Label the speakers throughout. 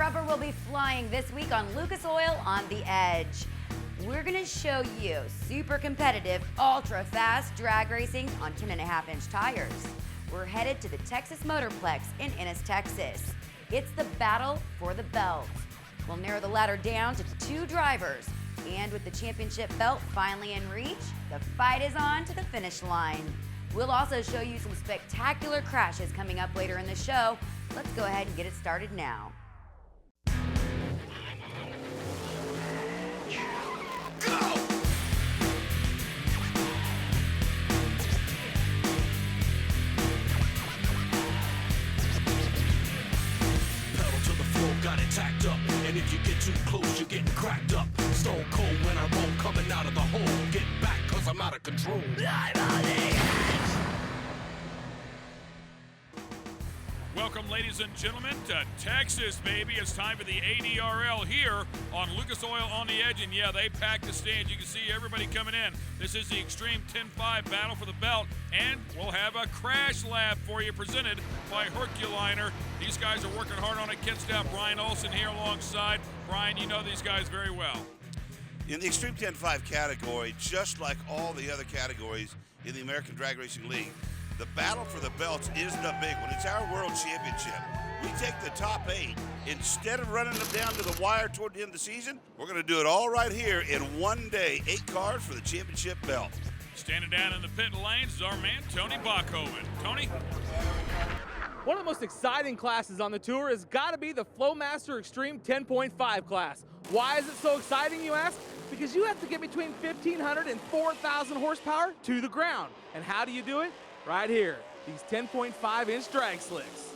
Speaker 1: rubber will be flying this week on Lucas Oil on the Edge. We're going to show you super competitive, ultra-fast drag racing on 10.5-inch tires. We're headed to the Texas Motorplex in Ennis, Texas. It's the battle for the belt. We'll narrow the ladder down to 2 drivers. And with the championship belt finally in reach, the fight is on to the finish line. We'll also show you some spectacular crashes coming up later in the show. Let's go ahead and get it started now.
Speaker 2: Got it tacked up, and if you get too close, you're getting cracked up. Stone cold when I roll, coming out of the hole. Get back, cause I'm out of control. I'm on the edge.
Speaker 3: Welcome, ladies and gentlemen, to Texas, baby. It's time for the ADRL here on Lucas Oil on the Edge. And yeah, they packed the stands. You can see everybody coming in. This is the Extreme 10-5 battle for the belt. And we'll have a crash lab for you presented by Herculiner. These guys are working hard on it. Kit staff Brian Olson here alongside. Brian, you know these guys very well.
Speaker 4: In the Extreme 10-5 category, just like all the other categories in the American Drag Racing League, the battle for the belts is the big one. It's our world championship. We take the top 8. Instead of running them down to the wire toward the end of the season, we're going to do it all right here in one day. 8 cars for the championship belt.
Speaker 3: Standing down in the pit lanes is our man, Tony Bachhoven. Tony?
Speaker 5: One of the most exciting classes on the tour has got to be the Flowmaster Extreme 10.5 class. Why is it so exciting, you ask? Because you have to get between 1,500 and 4,000 horsepower to the ground. And how do you do it? Right here, these 10.5-inch drag slicks.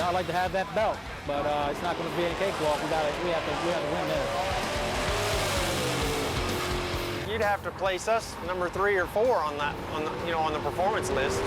Speaker 6: I'd like to have that belt, but it's not going to be any cakewalk. We have to win there.
Speaker 7: You'd have to place us number 3 or 4 on that, on the performance list.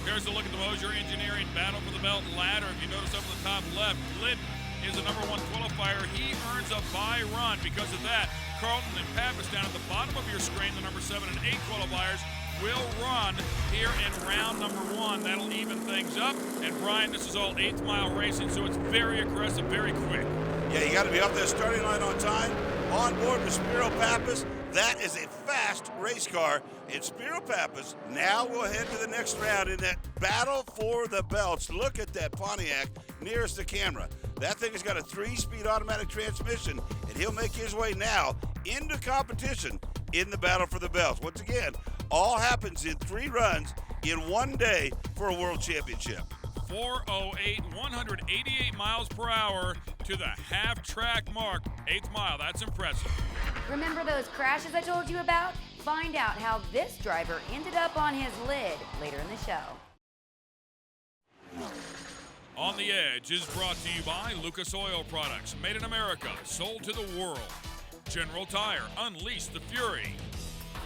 Speaker 3: Here's a look at the Mosier Engineering battle for the belt ladder. If you notice up at the top left, Glidden is the #1 qualifier. He earns a bye run. Because of that, Carlton and Pappas down at the bottom of your screen, the number 7 and 8 qualifiers, will run here in round number 1. That'll even things up. And Brian, this is all 8th mile racing, so it's very aggressive, very quick.
Speaker 4: Yeah, you got to be off that starting line on time. On board with Spiro Pappas. That is a fast race car. And Spiro Pappas now will head to the next round in that battle for the belts. Look at that Pontiac nearest the camera. That thing has got a 3-speed automatic transmission, and he'll make his way now into competition in the battle for the belts. Once again, all happens in 3 runs in one day for a world championship.
Speaker 3: 4:08, 188 miles per hour to the half-track mark. 8th mile, that's impressive.
Speaker 1: Remember those crashes I told you about? Find out how this driver ended up on his lid later in the show.
Speaker 3: On the Edge is brought to you by Lucas Oil Products, made in America, sold to the world. General Tire, unleash the fury.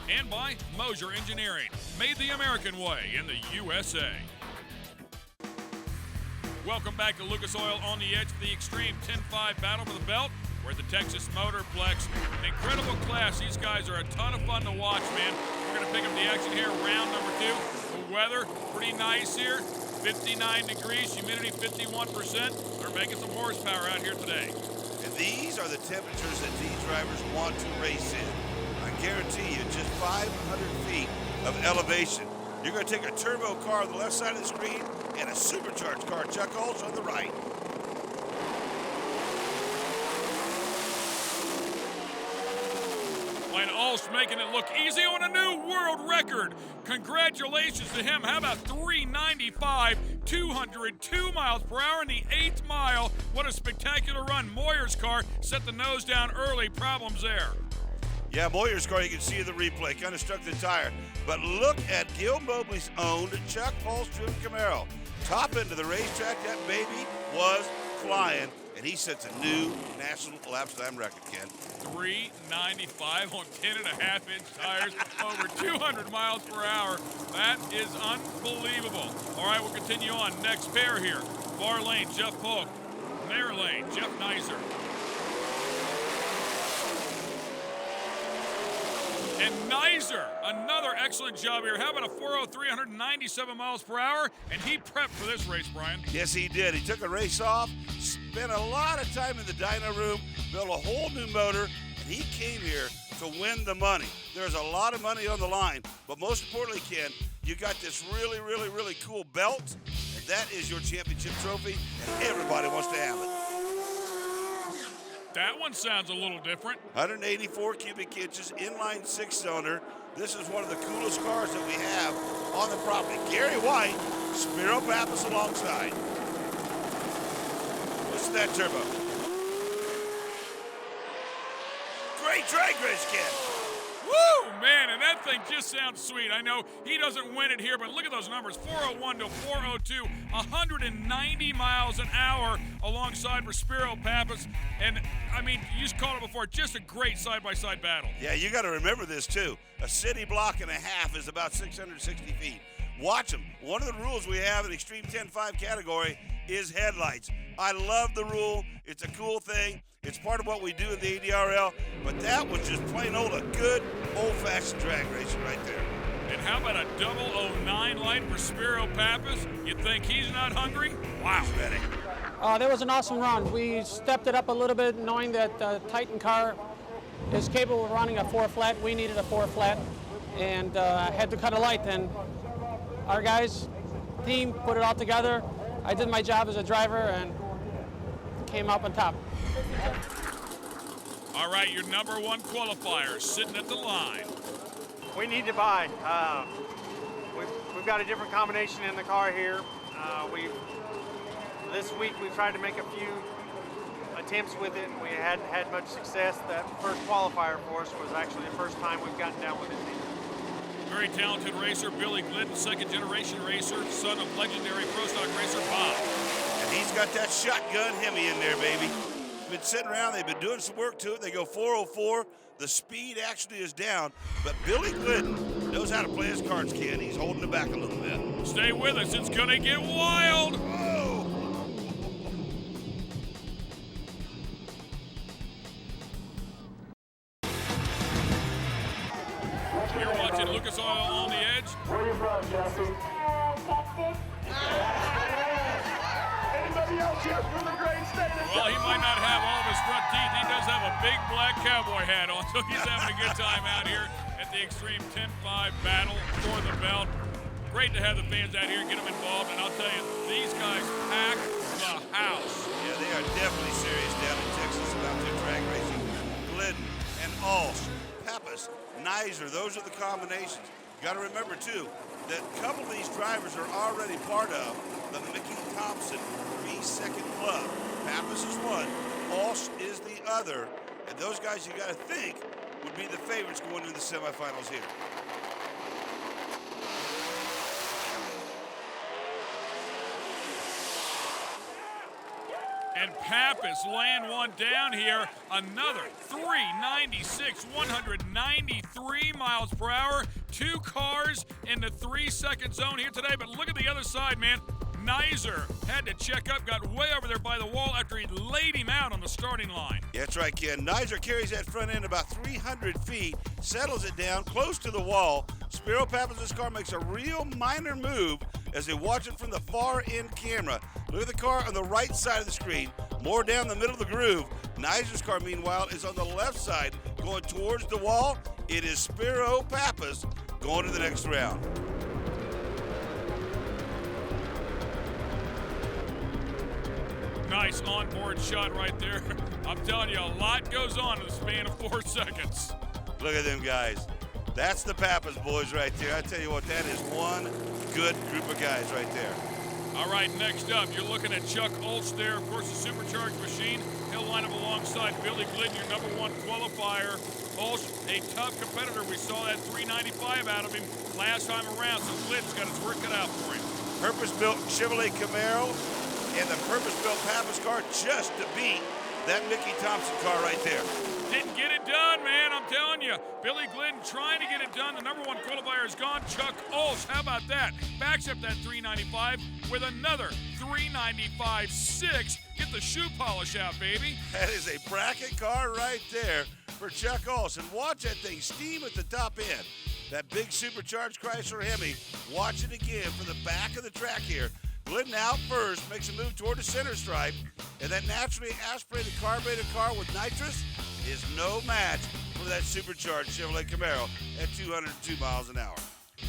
Speaker 3: And by Mosier Engineering, made the American way in the USA. Welcome back to Lucas Oil on the Edge for the Extreme 10-5 battle for the belt. We're at the Texas Motorplex. An incredible class. These guys are a ton of fun to watch, man. We're going to pick up the action here, round number 2. The weather, pretty nice here. 59 degrees, humidity 51%. They're making some horsepower out here today.
Speaker 4: And these are the temperatures that these drivers want to race in. I guarantee you, just 500 feet of elevation. You're going to take a turbo car on the left side of the screen and a supercharged car, Chuck Hulse, on the right.
Speaker 3: And Ulst making it look easy on a new world record. Congratulations to him. How about 395, 202 miles per hour in the 8th mile? What a spectacular run. Moyer's car set the nose down early. Problems there.
Speaker 4: Yeah, Moyer's car, you can see the replay, kind of struck the tire. But look at Gil Mobley's owned Chuck Hulse driven Camaro. Top end of the racetrack, that baby was flying. and he sets a new national lap time record, Ken.
Speaker 3: 395 on 10.5-inch tires, over 200 miles per hour. That is unbelievable. All right, we'll continue on. Next pair here. Far lane, Jeff Polk. Near lane, Jeff Nizer. And Nizer, another excellent job here. How about a 403, 197 miles per hour? And he prepped for this race, Brian.
Speaker 4: Yes, he did. He took a race off, spent a lot of time in the dyno room, built a whole new motor, and he came here to win the money. There's a lot of money on the line, but most importantly, Ken, you got this really, really, really cool belt, and that is your championship trophy, and everybody wants to have it.
Speaker 3: That one sounds a little different.
Speaker 4: 184 cubic inches, inline 6-cylinder. This is one of the coolest cars that we have on the property. Gary White, Spiro Pappas alongside. Listen to that turbo. Great drag race, Ken.
Speaker 3: Woo, man, and that thing just sounds sweet. I know he doesn't win it here, but look at those numbers. 401 to 402, 190 miles an hour alongside for Spiro Pappas. And, I mean, you just called it before, just a great side-by-side battle.
Speaker 4: Yeah, you got to remember this, too. A city block and a half is about 660 feet. Watch them. One of the rules we have in the Extreme 10.5 category is headlights. I love the rule. It's a cool thing. It's part of what we do in the ADRL, but that was just plain old a good old-fashioned drag racing right there.
Speaker 3: And how about a 009 light for Spiro Pappas? You think he's not hungry? Wow.
Speaker 4: Ready.
Speaker 6: That was an awesome run. We stepped it up a little bit, knowing that the Titan car is capable of running a 4-flat. We needed a 4-flat, and had to cut a light. And our guys, team, put it all together. I did my job as a driver and came up on top.
Speaker 3: All right, your number one qualifier sitting at the line.
Speaker 7: We need to buy. We've got a different combination in the car here. This week we tried to make a few attempts with it, and we hadn't had much success. That first qualifier for us was actually the first time we've gotten down with it.
Speaker 3: Very talented racer, Billy Glidden, second-generation racer, son of legendary pro stock racer Bob.
Speaker 4: And he's got that shotgun Hemi in there, baby. Been sitting around, they've been doing some work to it. They go 404. The speed actually is down, but Billy Glidden knows how to play his cards, Ken. He's holding it back a little bit.
Speaker 3: Stay with us, it's gonna get wild.
Speaker 4: Whoa!
Speaker 3: You're watching Lucas Oil on the Edge.
Speaker 8: Where are you from, Jesse? Texas. Anybody else here from the great state of
Speaker 3: Well, he might not have all of his front teeth. He does have a big black cowboy hat on, so he's having a good time out here at the Extreme 10.5 battle for the belt. Great to have the fans out here, get them involved, and I'll tell you, these guys pack the house.
Speaker 4: Yeah, they are definitely serious down in Texas about their drag racing. Glidden and Alsh, Pappas, Nizer, those are the combinations. You got to remember, too, that a couple of these drivers are already part of the Mickey Thompson 3-second club. Pappas is one, Alsh is the other, and those guys you got to think would be the favorites going into the semifinals here.
Speaker 3: And Pappas laying one down here. Another 396, 193 miles per hour. Two cars in the 3-second zone here today. But look at the other side, man. Nizer had to check up, got way over there by the wall after he laid him out on the starting line.
Speaker 4: Yeah, that's right, Ken. Nizer carries that front end about 300 feet, settles it down close to the wall. Spiro Pappas' car makes a real minor move as they watch it from the far end camera. Look at the car on the right side of the screen, more down the middle of the groove. Nizer's car, meanwhile, is on the left side, going towards the wall. It is Spiro Pappas going to the next round.
Speaker 3: Nice onboard shot right there. I'm telling you, a lot goes on in the span of 4 seconds.
Speaker 4: Look at them guys. That's the Pappas boys right there. I tell you what, that is one good group of guys right there.
Speaker 3: All right, next up, you're looking at Chuck Ulst there. Of course, the supercharged machine. He'll line up alongside Billy Glidden, your number one qualifier. Ulst, a tough competitor. We saw that 395 out of him last time around, so Glidden's got his work cut out for him.
Speaker 4: Purpose-built Chevrolet Camaro, in the purpose-built Pappas car just to beat that Mickey Thompson car right there.
Speaker 3: Didn't get it done, man, I'm telling you. Billy Glidden trying to get it done. The number one qualifier is gone. Chuck Olsz, how about that? Backs up that 395 with another 395.6. Get the shoe polish out, baby.
Speaker 4: That is a bracket car right there for Chuck Olsz. And watch that thing steam at the top end. That big supercharged Chrysler Hemi. Watch it again for the back of the track here. Glidden out first, makes a move toward the center stripe, and that naturally aspirated carbureted car with nitrous is no match for that supercharged Chevrolet Camaro at 202 miles an hour.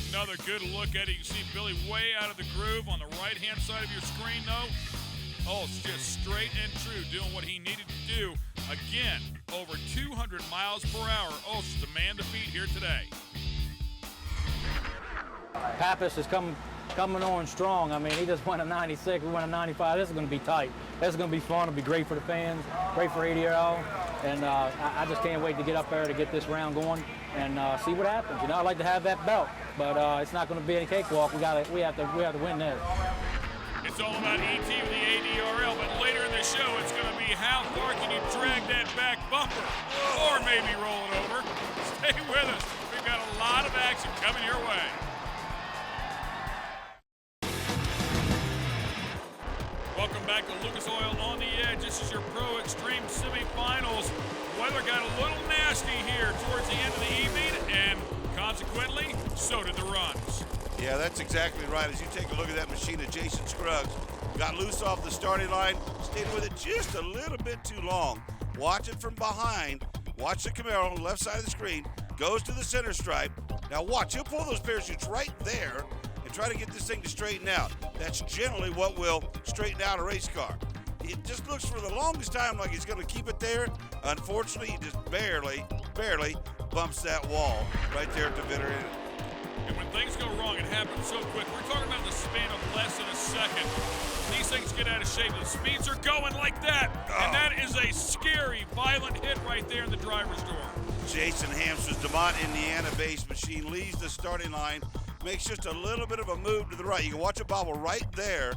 Speaker 3: Another good look at it. You see Billy way out of the groove on the right-hand side of your screen, though. Olsz just straight and true, doing what he needed to do. Again, over 200 miles per hour. Olsz, the man to beat here today.
Speaker 9: Pappas is coming on strong. I mean, he just went a 96, we went a 95. This is going to be tight. This is going to be fun. It'll be great for the fans, great for ADRL. And I just can't wait to get up there to get this round going and see what happens. You know, I'd like to have that belt, but it's not going to be any cakewalk. We have to win this.
Speaker 3: It's all about ET with the ADRL, but later in the show, it's going to be how far can you drag that back bumper or maybe roll it over. Stay with us. We've got a lot of action coming your way. Welcome back to Lucas Oil on the Edge. This is your Pro Extreme semifinals. Weather got a little nasty here towards the end of the evening, and consequently, so did the runs.
Speaker 4: Yeah, that's exactly right. As you take a look at that machine of Jason Scruggs, got loose off the starting line, stayed with it just a little bit too long. Watch it from behind. Watch the Camaro on the left side of the screen. Goes to the center stripe. Now watch, he'll pull those parachutes right there and try to get this thing to straighten out. That's generally what will straighten out a race car. It just looks for the longest time like he's going to keep it there. Unfortunately, he just barely bumps that wall right there at the bitter end.
Speaker 3: And when things go wrong, it happens so quick. We're talking about the span of less than a second. These things get out of shape. The speeds are going like that. And that is a scary, violent hit right there in the driver's door. Jason Hamster's DeMont, Indiana-based machine leaves the starting line, makes just a little bit of a move to the right. You can watch it bobble right there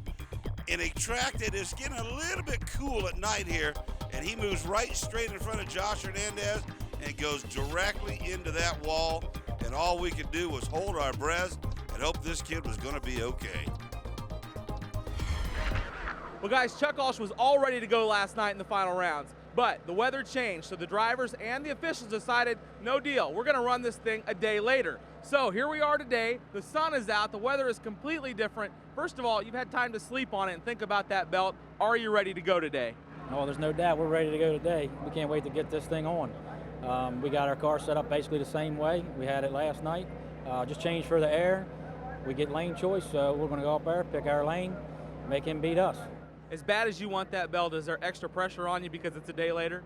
Speaker 3: in a track that is getting a little bit cool at night here. And he moves right straight in front of Josh Hernandez and goes directly into that wall. And all we could do was hold our breaths and hope this kid was going to be okay.
Speaker 5: Well, guys, Chuck Olsz was all ready to go last night in the final rounds, but the weather changed, so the drivers and the officials decided, no deal, we're going to run this thing a day later. So here we are today. The sun is out. The weather is completely different. First of all, you've had time to sleep on it and think about that belt. Are you ready to go today?
Speaker 9: Oh, there's no doubt we're ready to go today. We can't wait to get this thing on. We got our car set up basically the same way we had it last night. Just changed for the air. We get lane choice, so we're going to go up there, pick our lane, make him beat us.
Speaker 5: As bad as you want that belt, is there extra pressure on you because it's a day later?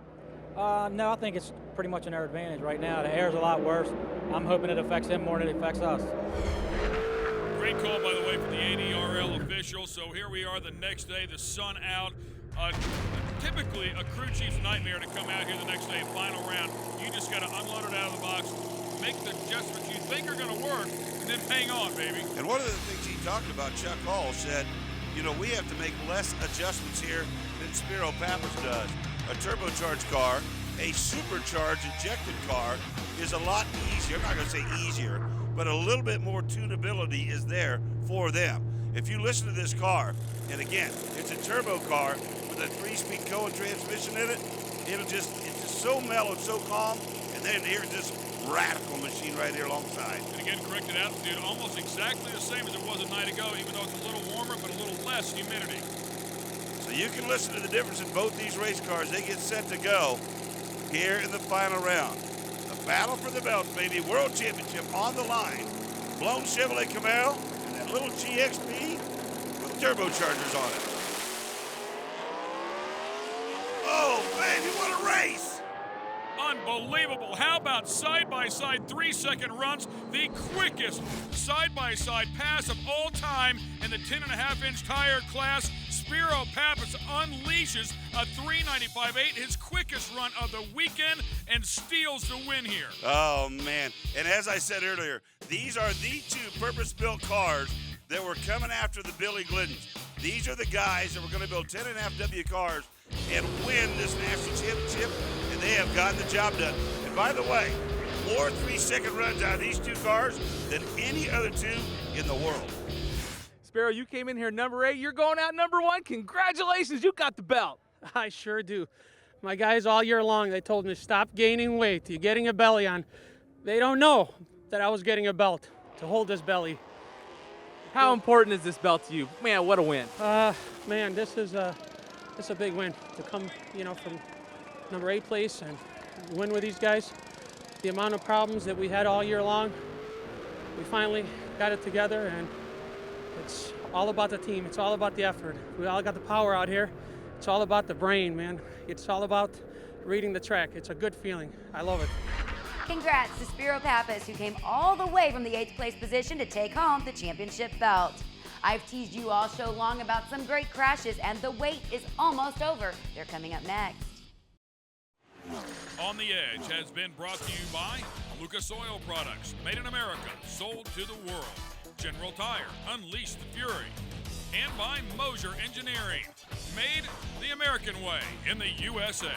Speaker 9: No, I think it's pretty much in our advantage right now. The air's a lot worse. I'm hoping it affects him more than it affects us.
Speaker 3: Great call, by the way, from the ADRL official. So here we are the next day, the sun out. Typically a crew chief's nightmare to come out here the next day, final round. You just got to unload it out of the box, make the adjustments you think are going to work, and then hang on, baby.
Speaker 4: And one of the things he talked about, Chuck Olsz said, you know, we have to make less adjustments here than Spiro Pappas does. A turbocharged car, a supercharged injected car is a lot easier. I'm not going to say easier, but a little bit more tunability is there for them. If you listen to this car, and again, it's a turbo car with a 3-speed Cohen transmission in it, it's just so mellow, so calm, and then here's this radical machine right here alongside.
Speaker 3: And again, corrected altitude, almost exactly the same as it was a night ago, even though it's a little warmer, but a little less humidity.
Speaker 4: So you can listen to the difference in both these race cars. They get set to go here in the final round. The battle for the belts, baby. World Championship on the line. Blown Chevrolet Camaro and that little GXP with turbochargers on it. Oh, baby, what a race!
Speaker 3: Unbelievable. How about side-by-side 3-second runs? The quickest side-by-side pass of all time in the 10.5-inch tire class. Spiro Pappas unleashes a 395.8, his quickest run of the weekend, and steals the win here.
Speaker 4: Oh, man. And as I said earlier, these are the two purpose-built cars that were coming after the Billy Gliddens. These are the guys that were going to build 10.5W cars and win this national championship, and they have gotten the job done. And by the way, more 3-second runs out of these two cars than any other two in the world.
Speaker 5: Sparrow, you came in here number 8. You're going out number 1. Congratulations, you got the belt.
Speaker 6: I sure do. My guys all year long, they told me, stop gaining weight. You're getting a belly on. They don't know that I was getting a belt to hold this belly.
Speaker 5: How important is this belt to you? Man, what a win.
Speaker 6: Man, this is a big win to come, from number 8 place and win with these guys. The amount of problems that we had all year long, we finally got it together, and it's all about the team. It's all about the effort. We all got the power out here. It's all about the brain, man. It's all about reading the track. It's a good feeling. I love it.
Speaker 1: Congrats to Spiro Pappas, who came all the way from the 8th place position to take home the championship belt. I've teased you all show long about some great crashes, and the wait is almost over. They're coming up next.
Speaker 3: On the Edge has been brought to you by Lucas Oil Products, made in America, sold to the world. General Tire, unleash the fury. And by Mosier Engineering, made the American way in the USA.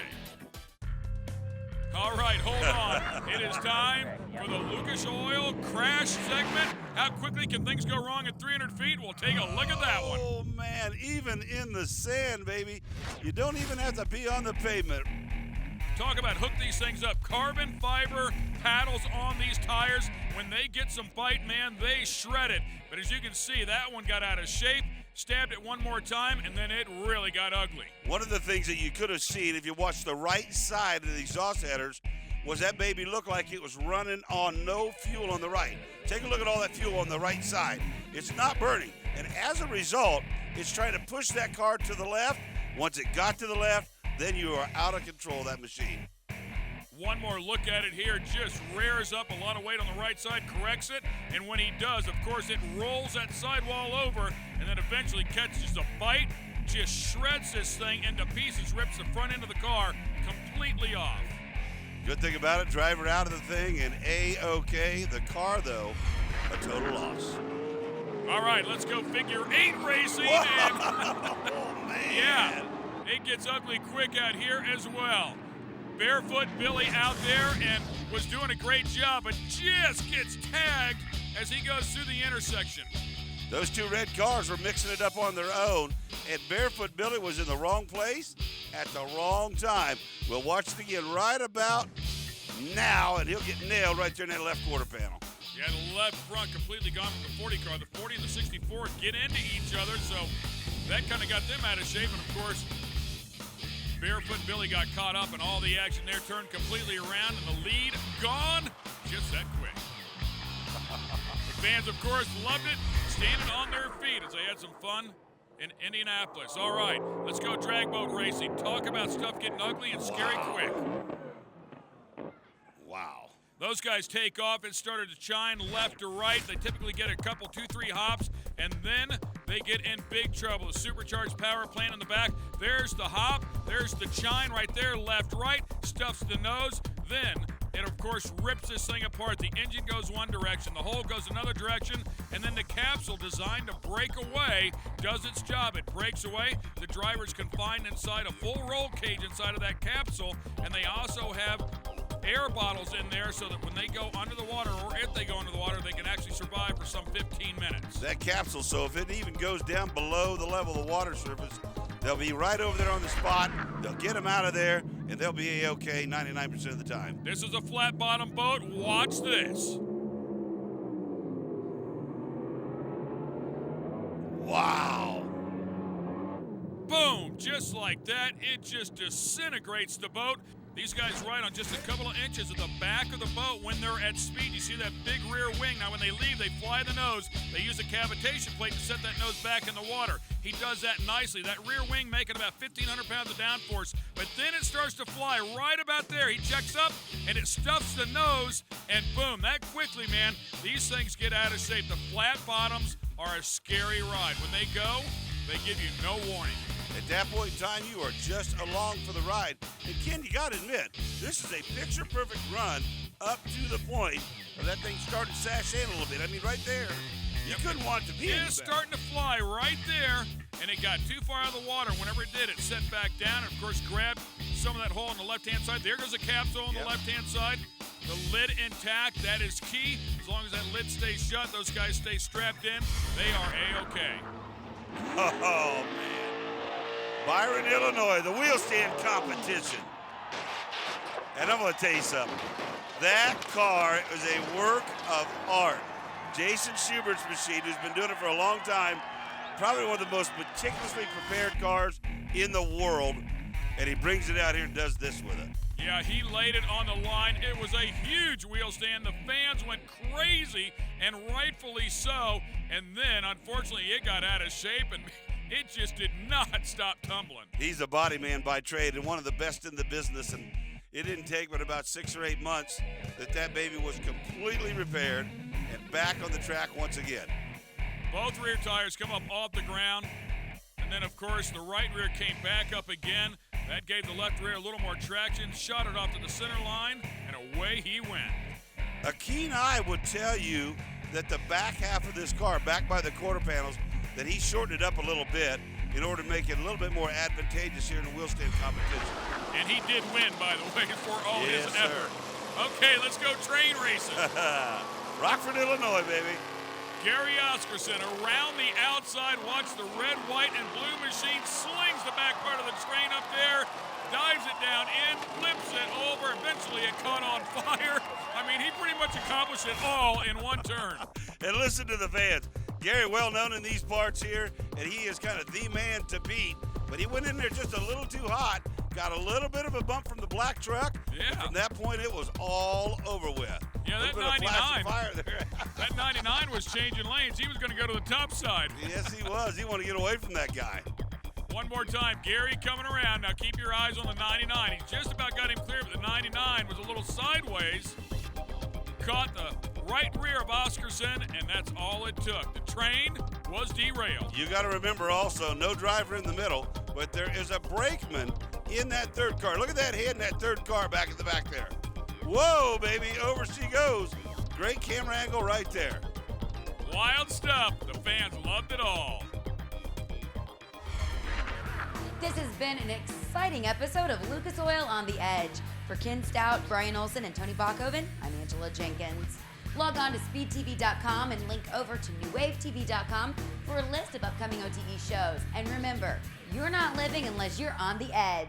Speaker 3: All right, hold on. It is time for the Lucas Oil Crash segment. How quickly can things go wrong at 300 feet? We'll take a look at that one.
Speaker 4: Oh, man, even in the sand, baby. You don't even have to be on the pavement.
Speaker 3: Talk about hook these things up. Carbon fiber paddles on these tires. When they get some bite, man, they shred it. But as you can see, that one got out of shape, stabbed it one more time, and then it really got ugly.
Speaker 4: One of the things that you could have seen if you watched the right side of the exhaust headers was that baby looked like it was running on no fuel on the right. Take a look at all that fuel on the right side. It's not burning. And as a result, it's trying to push that car to the left. Once it got to the left, then you are out of control of that machine.
Speaker 3: One more look at it here, just rears up a lot of weight on the right side, corrects it, and when he does, of course, it rolls that sidewall over and then eventually catches a bite, just shreds this thing into pieces, rips the front end of the car completely off.
Speaker 4: Good thing about it, driver out of the thing and A-OK. The car, though, a total loss.
Speaker 3: All right, let's go figure 8 racing. And
Speaker 4: oh, man.
Speaker 3: Yeah, it gets ugly quick out here as well. Barefoot Billy out there and was doing a great job, but just gets tagged as he goes through the intersection.
Speaker 4: Those two red cars were mixing it up on their own, and Barefoot Billy was in the wrong place at the wrong time. We'll watch it again right about now, and he'll get nailed right there in that left quarter panel.
Speaker 3: Yeah, the left front completely gone from the 40 car. The 40 and the 64 get into each other, so that kind of got them out of shape, and of course, Barefoot Billy got caught up in all the action there, turned completely around, and the lead gone just that quick. The fans, of course, loved it, standing on their feet as they had some fun in Indianapolis. All right, let's go drag boat racing. Talk about stuff getting ugly and scary quick.
Speaker 4: Wow.
Speaker 3: Those guys take off. It started to chine left to right. They typically get a couple, 2-3 hops, and then they get in big trouble. The supercharged power plant in the back. There's the hop. There's the chine right there, left, right. Stuffs the nose. Then it, of course, rips this thing apart. The engine goes one direction. The hull goes another direction. And then the capsule, designed to break away, does its job. It breaks away. The driver's confined inside a full roll cage inside of that capsule. And they also have air bottles in there so that when they go under the water, or if they go under the water, they can actually survive for some 15 minutes.
Speaker 4: That capsule, so if it even goes down below the level of the water surface, they'll be right over there on the spot. They'll get them out of there, and they'll be A-OK 99% of the time.
Speaker 3: This is a flat bottom boat. Watch this.
Speaker 4: Wow.
Speaker 3: Boom, just like that, it just disintegrates the boat. These guys ride on just a couple of inches of the back of the boat when they're at speed. You see that big rear wing. Now when they leave, they fly the nose. They use a cavitation plate to set that nose back in the water. He does that nicely. That rear wing making about 1,500 pounds of downforce. But then it starts to fly right about there. He checks up, and it stuffs the nose, and boom, that quickly, man, these things get out of shape. The flat bottoms are a scary ride. When they go, they give you no warning.
Speaker 4: At that point in time, you are just along for the ride. And Ken, you got to admit, this is a picture-perfect run up to the point of that thing started to sash in a little bit. I mean, right there. You couldn't want it to be any
Speaker 3: It's
Speaker 4: better.
Speaker 3: starting to fly right there, and it got too far out of the water. Whenever it did, it set back down, and of course grabbed some of that hole on the left-hand side. There goes a capsule on the left-hand side. The lid intact, that is key. As long as that lid stays shut, those guys stay strapped in, they are A-okay.
Speaker 4: Oh, man. Byron, Illinois, the wheel stand competition. And I'm going to tell you something. That car is a work of art. Jason Schubert's machine, who's been doing it for a long time, probably one of the most meticulously prepared cars in the world, and he brings it out here and does this with it.
Speaker 3: Yeah, he laid it on the line. It was a huge wheel stand. The fans went crazy, and rightfully so. And then, unfortunately, it got out of shape, and it just did not stop tumbling.
Speaker 4: He's a body man by trade and one of the best in the business, and it didn't take but about 6 or 8 months that baby was completely repaired and back on the track once again.
Speaker 3: Both rear tires come up off the ground, and then, of course, the right rear came back up again. That gave the left rear a little more traction, shot it off to the center line, and away he went.
Speaker 4: A keen eye would tell you that the back half of this car, back by the quarter panels, that he shortened it up a little bit in order to make it a little bit more advantageous here in the wheel stand competition.
Speaker 3: And he did win, by the way, for all
Speaker 4: Yes,
Speaker 3: his
Speaker 4: sir.
Speaker 3: effort. Okay, let's go train racing.
Speaker 4: Rockford, Illinois, baby.
Speaker 3: Gary Oscarson around the outside. Watch the red, white, and blue machine slings the back part of the train up there, dives it down in, flips it over. Eventually it caught on fire. I mean, he pretty much accomplished it all in one turn.
Speaker 4: And listen to the fans. Gary, well known in these parts here, and he is kind of the man to beat. But he went in there just a little too hot, got a little bit of a bump from the black truck.
Speaker 3: Yeah.
Speaker 4: And from that point, it was all over with.
Speaker 3: Yeah, that
Speaker 4: a little bit of flash
Speaker 3: 99.
Speaker 4: of fire there.
Speaker 3: That 99 was changing lanes. He was going to go to the top side.
Speaker 4: Yes, he was. He wanted to get away from that guy.
Speaker 3: One more time, Gary coming around. Now keep your eyes on the 99. He just about got him clear, but the 99 was a little sideways. Caught the right rear of Oscarson, and that's all it took. The train was derailed.
Speaker 4: You got to remember also, no driver in the middle, but there is a brakeman in that third car. Look at that head in that third car back at the back there. Whoa, baby, over she goes. Great camera angle right there.
Speaker 3: Wild stuff. The fans loved it all.
Speaker 1: This has been an exciting episode of Lucas Oil on the Edge. For Ken Stout, Brian Olson, and Tony Bachhoven, I'm Angela Jenkins. Log on to speedtv.com and link over to newwavetv.com for a list of upcoming OTE shows. And remember, you're not living unless you're on the edge.